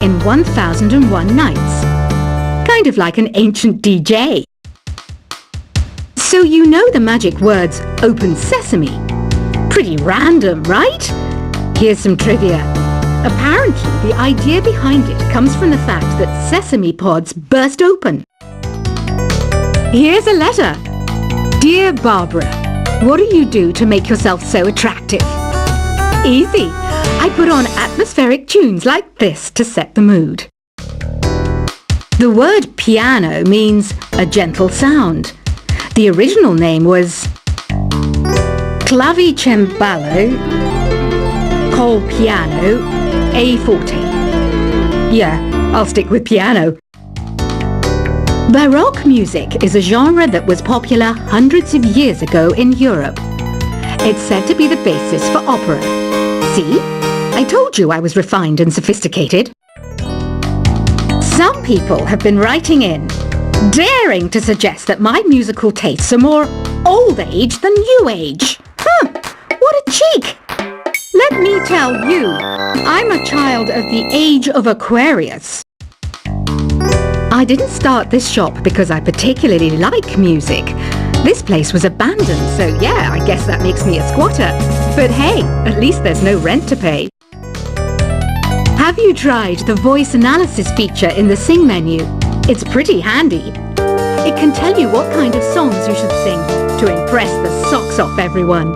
in 1001 Nights. Kind of like an ancient DJ. So you know the magic words "Open Sesame." Pretty random, right? Here's some trivia. Apparently, the idea behind it comes from the fact that sesame pods burst open. Here's a letter. Dear Barbara, what do you do to make yourself so attractive? Easy. I put on atmospheric tunes like this to set the mood. The word piano means a gentle sound. The original name was clavicembalo col piano a forte. Yeah, I'll stick with piano. Baroque music is a genre that was popular hundreds of years ago in Europe. It's said to be the basis for opera. See? I told you I was refined and sophisticated. Some people have been writing in, daring to suggest that my musical tastes are more old age than new age. What a cheek! Let me tell you, I'm a child of the age of Aquarius. I didn't start this shop because I particularly like music. This place was abandoned, so yeah, I guess that makes me a squatter. But hey, at least there's no rent to pay. Have you tried the voice analysis feature in the Sing menu? It's pretty handy. It can tell you what kind of songs you should sing to impress the socks off everyone.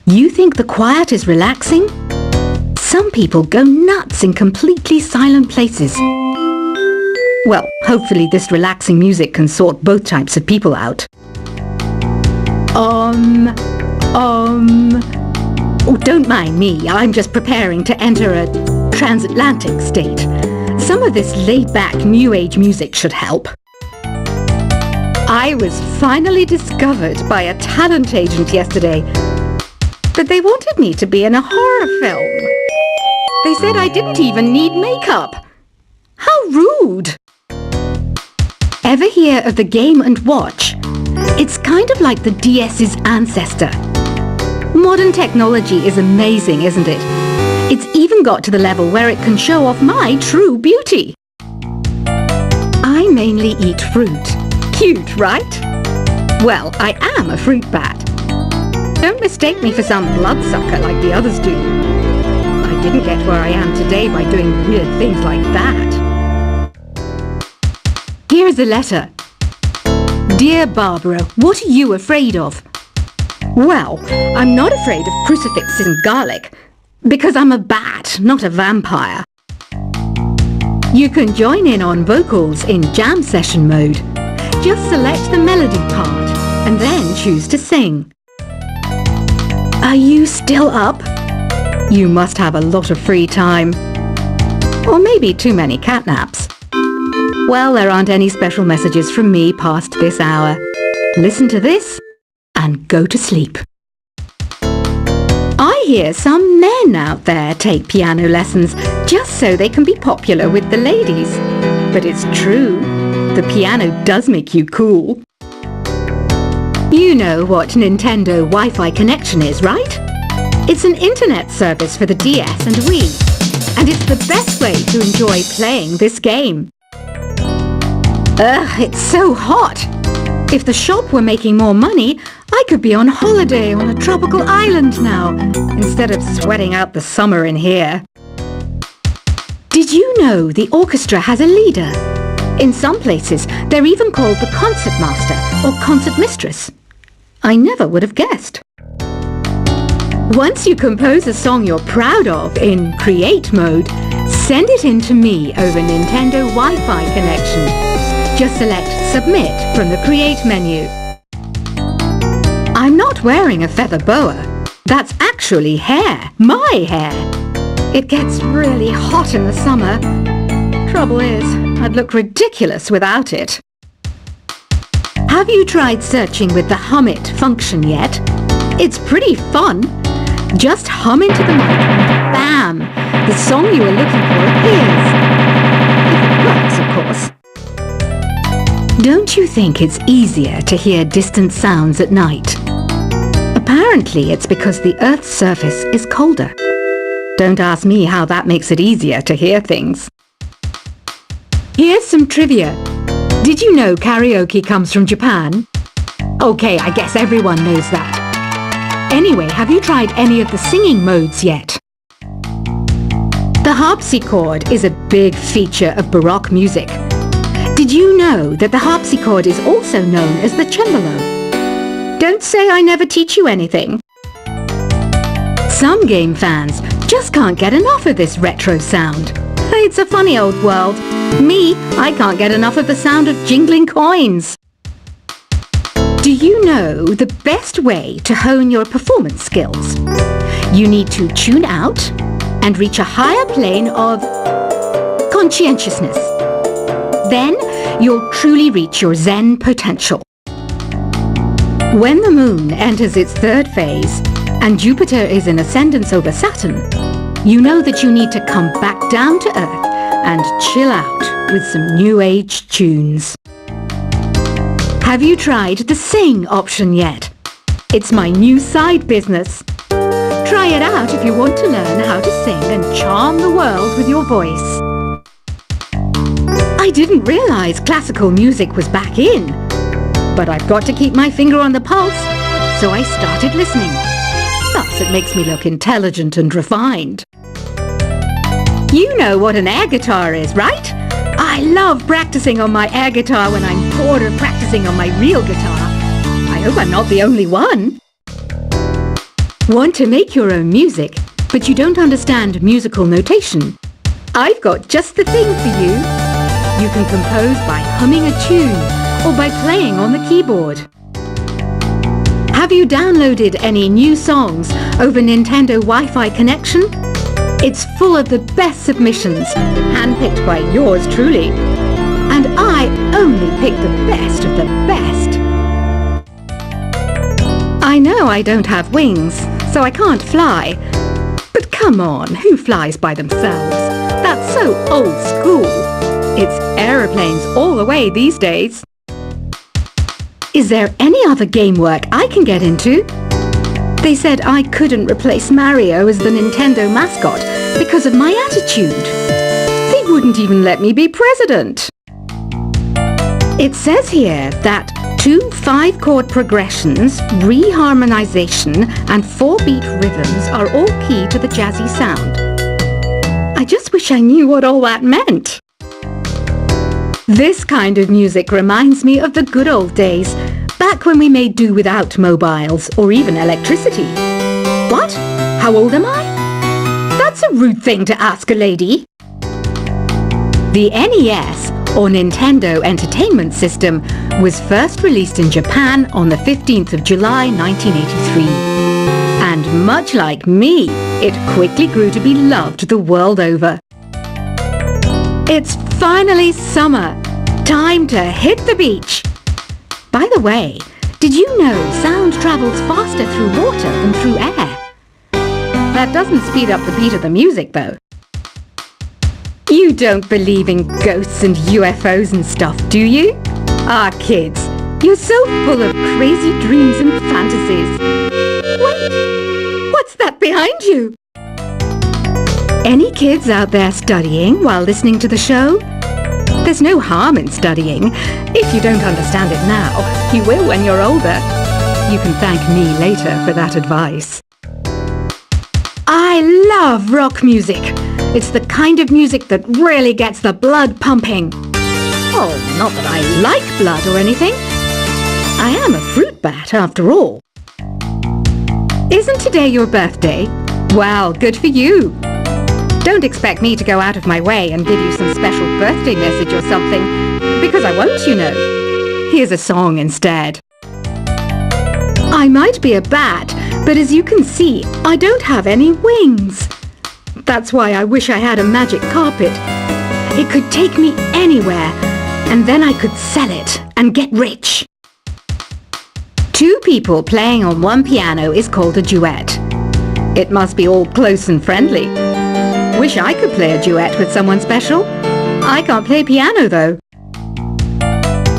You think the quiet is relaxing? Some people go nuts in completely silent places. Well, hopefully this relaxing music can sort both types of people out. Oh, don't mind me. I'm just preparing to enter a transatlantic state. Some of this laid-back New Age music should help. I was finally discovered by a talent agent yesterday, but they wanted me to be in a horror film. They said I didn't even need makeup. How rude! Ever hear of the Game & Watch? It's kind of like the DS's ancestor. Modern technology is amazing, isn't it? It's even got to the level where it can show off my true beauty. I mainly eat fruit. Cute, right? Well, I am a fruit bat. Don't mistake me for some bloodsucker like the others do. I didn't get where I am today by doing weird things like that. Here's a letter. Dear Barbara, what are you afraid of? Well, I'm not afraid of crucifixes and garlic, because I'm a bat, not a vampire. You can join in on vocals in jam session mode. Just select the melody part, and then choose to sing. Are you still up? You must have a lot of free time. Or maybe too many catnaps. Well, there aren't any special messages from me past this hour. Listen to this and go to sleep. I hear some men out there take piano lessons just so they can be popular with the ladies. But it's true, the piano does make you cool. You know what Nintendo Wi-Fi connection is, right? It's an internet service for the DS and Wii, and it's the best way to enjoy playing this game. Ugh, it's so hot! If the shop were making more money, I could be on holiday on a tropical island now, instead of sweating out the summer in here. Did you know the orchestra has a leader? In some places, they're even called the concertmaster or concertmistress. I never would have guessed. Once you compose a song you're proud of in Create mode, send it in to me over Nintendo Wi-Fi connection. Just select Submit from the Create menu. I'm not wearing a feather boa. That's actually hair, my hair. It gets really hot in the summer. Trouble is, I'd look ridiculous without it. Have you tried searching with the Hum It function yet? It's pretty fun. Just hum into the mic and bam! The song you were looking for appears. If it works, of course. Don't you think it's easier to hear distant sounds at night? Apparently it's because the Earth's surface is colder. Don't ask me how that makes it easier to hear things. Here's some trivia. Did you know karaoke comes from Japan? Okay, I guess everyone knows that. Anyway, have you tried any of the singing modes yet? The harpsichord is a big feature of Baroque music. Did you know that the harpsichord is also known as the cembalo? Don't say I never teach you anything. Some game fans just can't get enough of this retro sound. It's a funny old world. Me, I can't get enough of the sound of jingling coins. Do you know the best way to hone your performance skills? You need to tune out and reach a higher plane of conscientiousness. Then you'll truly reach your Zen potential. When the moon enters its third phase and Jupiter is in ascendance over Saturn, you know that you need to come back down to Earth and chill out with some new age tunes. Have you tried the sing option yet? It's my new side business. Try it out if you want to learn how to sing and charm the world with your voice. I didn't realize classical music was back in, but I've got to keep my finger on the pulse, so I started listening. Thus, it makes me look intelligent and refined. You know what an air guitar is, right? I love practicing on my air guitar when I'm bored of practicing on my real guitar. I hope I'm not the only one. Want to make your own music, but you don't understand musical notation? I've got just the thing for you. You can compose by humming a tune or by playing on the keyboard. Have you downloaded any new songs over Nintendo Wi-Fi connection? It's full of the best submissions, handpicked by yours truly. And I only pick the best of the best. I know I don't have wings, so I can't fly. But come on, who flies by themselves? That's so old school. It's aeroplanes all the way these days. Is there any other game work I can get into? They said I couldn't replace Mario as the Nintendo mascot because of my attitude. They wouldn't even let me be president. It says here that 2 5-chord progressions, reharmonization, and 4-beat rhythms are all key to the jazzy sound. I just wish I knew what all that meant. This kind of music reminds me of the good old days, back when we made do without mobiles or even electricity. What? How old am I? That's a rude thing to ask a lady. The NES, or Nintendo Entertainment System, was first released in Japan on the 15th of July 1983. And much like me, it quickly grew to be loved the world over. It's finally summer. Time to hit the beach. By the way, did you know sound travels faster through water than through air? That doesn't speed up the beat of the music, though. You don't believe in ghosts and UFOs and stuff, do you? Ah, kids, you're so full of crazy dreams and fantasies. Wait, what's that behind you? Any kids out there studying while listening to the show? There's no harm in studying. If you don't understand it now, you will when you're older. You can thank me later for that advice. I love rock music. It's the kind of music that really gets the blood pumping. Oh, not that I like blood or anything. I am a fruit bat after all. Isn't today your birthday? Well, good for you. Don't expect me to go out of my way and give you some special birthday message or something, because I won't, you know. Here's a song instead. I might be a bat, but as you can see, I don't have any wings. That's why I wish I had a magic carpet. It could take me anywhere, and then I could sell it and get rich. 2 people playing on one piano is called a duet. It must be all close and friendly. Wish I could play a duet with someone special. I can't play piano though.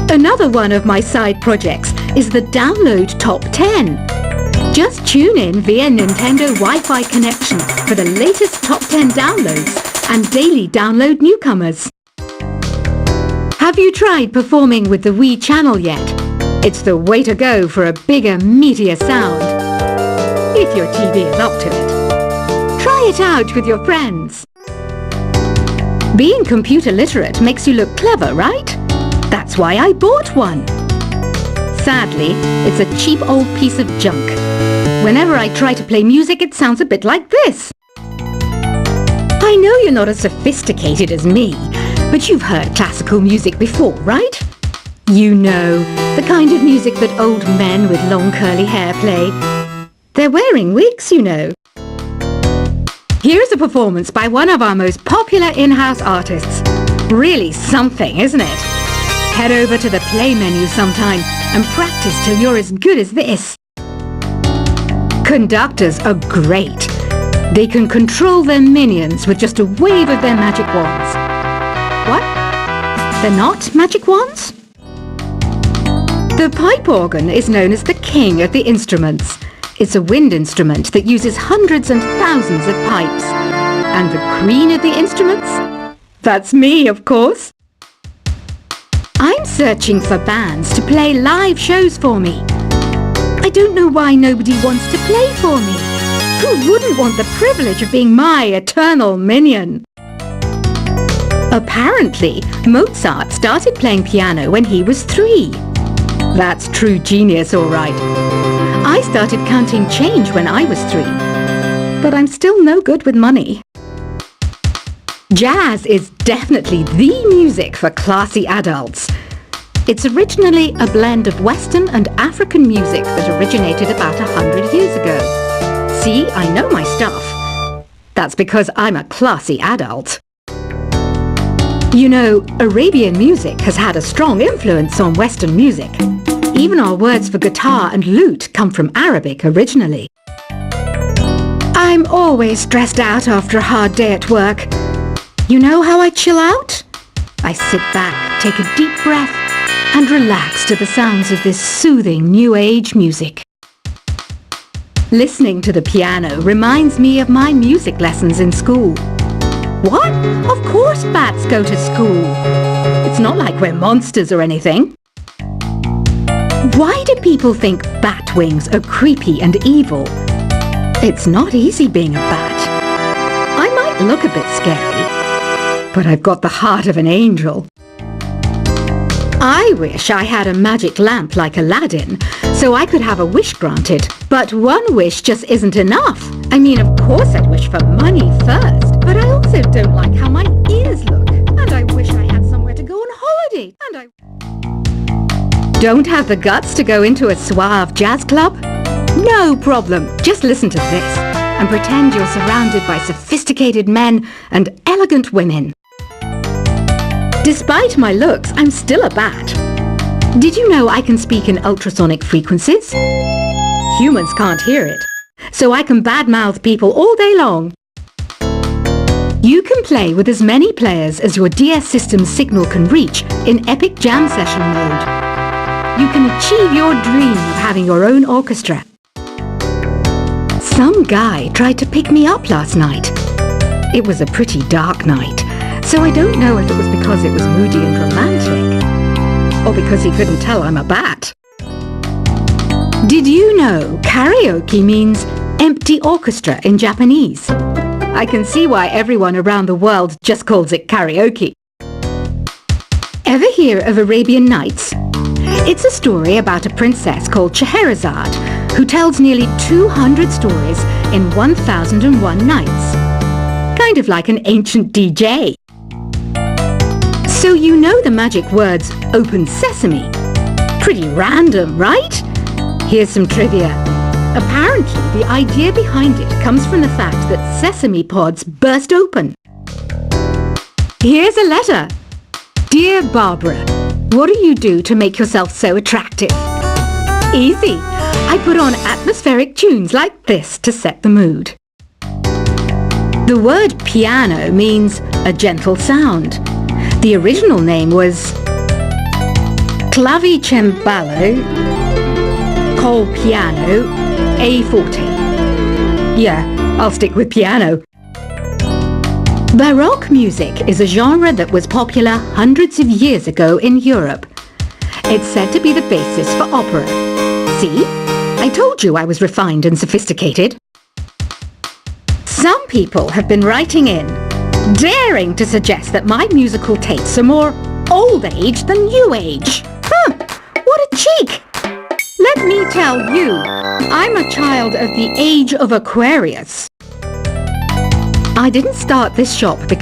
Another one of my side projects is the Download Top 10. Just tune in via Nintendo Wi-Fi connection for the latest top 10 downloads and daily download newcomers. Have you tried performing with the Wii channel yet? It's the way to go for a bigger, meatier sound. If your TV is up to it. Try it out with your friends. Being computer literate makes you look clever, right? That's why I bought one. Sadly, it's a cheap old piece of junk. Whenever I try to play music, it sounds a bit like this. I know you're not as sophisticated as me, but you've heard classical music before, right? You know, the kind of music that old men with long curly hair play. They're wearing wigs, you know. Here's a performance by one of our most popular in-house artists. Really something, isn't it? Head over to the play menu sometime and practice till you're as good as this. Conductors are great. They can control their minions with just a wave of their magic wands. What? They're not magic wands? The pipe organ is known as the king of the instruments. It's a wind instrument that uses hundreds and thousands of pipes. And the queen of the instruments? That's me, of course. I'm searching for bands to play live shows for me. I don't know why nobody wants to play for me. Who wouldn't want the privilege of being my eternal minion? Apparently, Mozart started playing piano when he was 3. That's true genius, all right. I started counting change when I was 3. But I'm still no good with money. Jazz is definitely the music for classy adults. It's originally a blend of Western and African music that originated about 100 years ago. See, I know my stuff. That's because I'm a classy adult. You know, Arabian music has had a strong influence on Western music. Even our words for guitar and lute come from Arabic originally. I'm always stressed out after a hard day at work. You know how I chill out? I sit back, take a deep breath, and relax to the sounds of this soothing new age music. Listening to the piano reminds me of my music lessons in school. What? Of course bats go to school. It's not like we're monsters or anything. Why do people think bat wings are creepy and evil? It's not easy being a bat. I might look a bit scary, but I've got the heart of an angel. I wish I had a magic lamp like Aladdin, so I could have a wish granted. But one wish just isn't enough. I mean, of course I'd wish for money first, but I also don't like how my ears look. And I wish I had somewhere to go on holiday. And I don't have the guts to go into a suave jazz club? No problem. Just listen to this and pretend you're surrounded by sophisticated men and elegant women. Despite my looks, I'm still a bat. Did you know I can speak in ultrasonic frequencies? Humans can't hear it, so I can badmouth people all day long. You can play with as many players as your DS system's signal can reach in Epic Jam Session mode. You can achieve your dream of having your own orchestra. Some guy tried to pick me up last night. It was a pretty dark night. So I don't know if it was because it was moody and romantic, or because he couldn't tell I'm a bat. Did you know karaoke means empty orchestra in Japanese? I can see why everyone around the world just calls it karaoke. Ever hear of Arabian Nights? It's a story about a princess called Scheherazade who tells nearly 200 stories in 1001 nights. Kind of like an ancient DJ. So you know the magic words "open sesame"? Pretty random, right? Here's some trivia. Apparently, the idea behind it comes from the fact that sesame pods burst open. Here's a letter. Dear Barbara, what do you do to make yourself so attractive? Easy. I put on atmospheric tunes like this to set the mood. The word piano means a gentle sound. The original name was clavicembalo, col piano, A forte. Yeah, I'll stick with piano. Baroque music is a genre that was popular hundreds of years ago in Europe. It's said to be the basis for opera. See? I told you I was refined and sophisticated. Some people have been writing in, daring to suggest that my musical tastes are more old age than new age. What a cheek! Let me tell you, I'm a child of the age of Aquarius. I didn't start this shop because